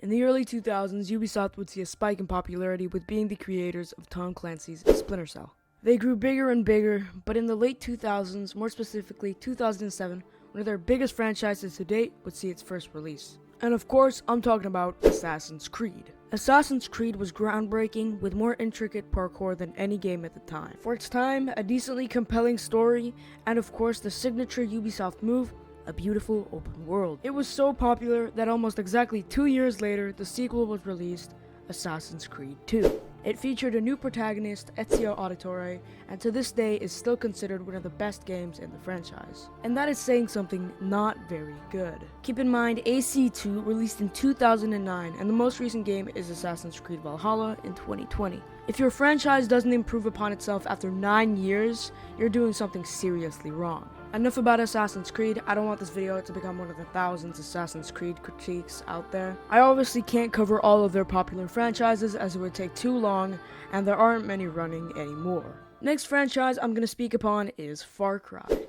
In the early 2000s, Ubisoft would see a spike in popularity with being the creators of Tom Clancy's Splinter Cell. They grew bigger and bigger, but in the late 2000s, more specifically 2007, one of their biggest franchises to date would see its first release. And of course, I'm talking about Assassin's Creed. Assassin's Creed was groundbreaking with more intricate parkour than any game at the time. For its time, a decently compelling story, and of course the signature Ubisoft move, a beautiful open world. It was so popular that almost exactly 2 years later, the sequel was released, Assassin's Creed 2. It featured a new protagonist, Ezio Auditore, and to this day is still considered one of the best games in the franchise. And that is saying something not very good. Keep in mind, AC2 released in 2009, and the most recent game is Assassin's Creed Valhalla in 2020. If your franchise doesn't improve upon itself after 9 years, you're doing something seriously wrong. Enough about Assassin's Creed. I don't want this video to become one of the thousands Assassin's Creed critiques out there. I obviously can't cover all of their popular franchises as it would take too long, and there aren't many running anymore. Next franchise I'm going to speak upon is Far Cry.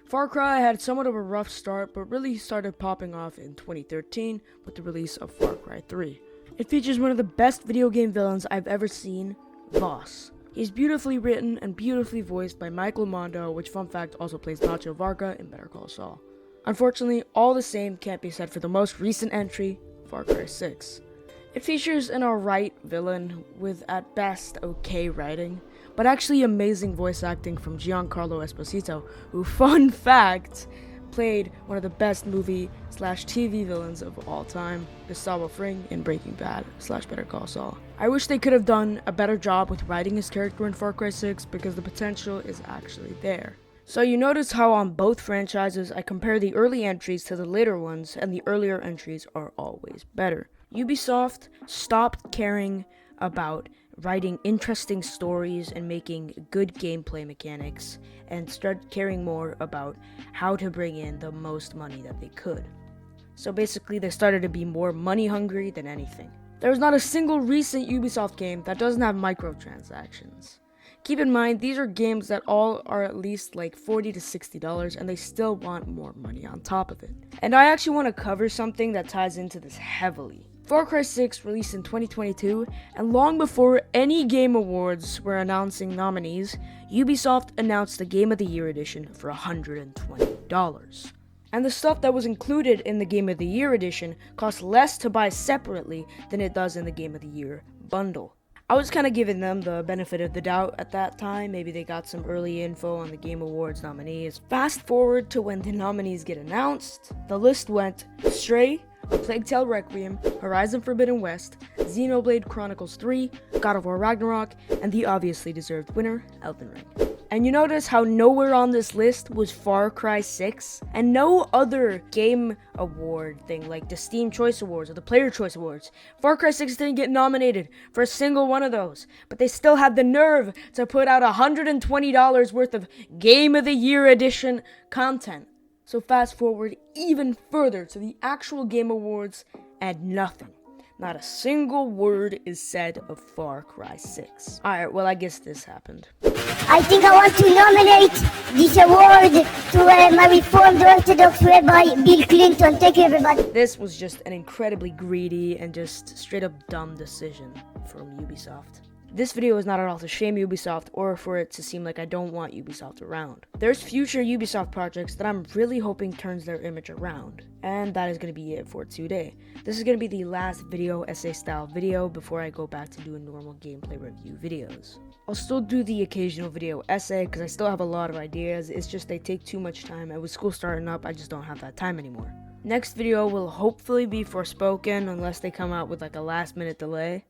Far Cry had somewhat of a rough start, but really started popping off in 2013 with the release of Far Cry 3. It features one of the best video game villains I've ever seen, Voss. He's beautifully written and beautifully voiced by Michael Mondo, which fun fact also plays Nacho Varga in Better Call Saul. Unfortunately, all the same can't be said for the most recent entry, Far Cry 6. It features an alright villain with at best okay writing, but actually amazing voice acting from Giancarlo Esposito, who, fun fact, played one of the best movie/TV villains of all time, Gustavo Fring in Breaking Bad / Better Call Saul. I wish they could have done a better job with writing his character in Far Cry 6 because the potential is actually there. So you notice how on both franchises I compare the early entries to the later ones, and the earlier entries are always better. Ubisoft stopped caring about writing interesting stories and making good gameplay mechanics, and started caring more about how to bring in the most money that they could. So basically they started to be more money hungry than anything. There's not a single recent Ubisoft game that doesn't have microtransactions. Keep in mind, these are games that all are at least like $40 to $60, and they still want more money on top of it. And I actually want to cover something that ties into this heavily. Far Cry 6 released in 2022, and long before any Game Awards were announcing nominees, Ubisoft announced the Game of the Year edition for $120. And the stuff that was included in the Game of the Year edition costs less to buy separately than it does in the Game of the Year bundle. I was kind of giving them the benefit of the doubt at that time. Maybe they got some early info on the Game Awards nominees. Fast forward to when the nominees get announced, the list went Stray, A Plague Tale Requiem, Horizon Forbidden West, Xenoblade Chronicles 3, God of War Ragnarok, and the obviously deserved winner, Elden Ring. And you notice how nowhere on this list was Far Cry 6, and no other game award thing like the Steam Choice Awards or the Player Choice Awards. Far Cry 6 didn't get nominated for a single one of those, but they still had the nerve to put out $120 worth of Game of the Year edition content. So fast forward even further to the actual Game Awards, and nothing. Not a single word is said of Far Cry 6. Alright, well I guess this happened. I think I want to nominate this award to my Reformed Orthodox Rabbi Bill Clinton. Thank you, everybody. This was just an incredibly greedy and just straight up dumb decision from Ubisoft. This video is not at all to shame Ubisoft or for it to seem like I don't want Ubisoft around. There's future Ubisoft projects that I'm really hoping turns their image around. And that is going to be it for today. This is going to be the last video essay style video before I go back to doing normal gameplay review videos. I'll still do the occasional video essay because I still have a lot of ideas. It's just they take too much time, and with school starting up, I just don't have that time anymore. Next video will hopefully be Forspoken unless they come out with like a last minute delay.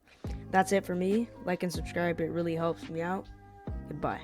That's it for me. Like and subscribe, it really helps me out. Goodbye.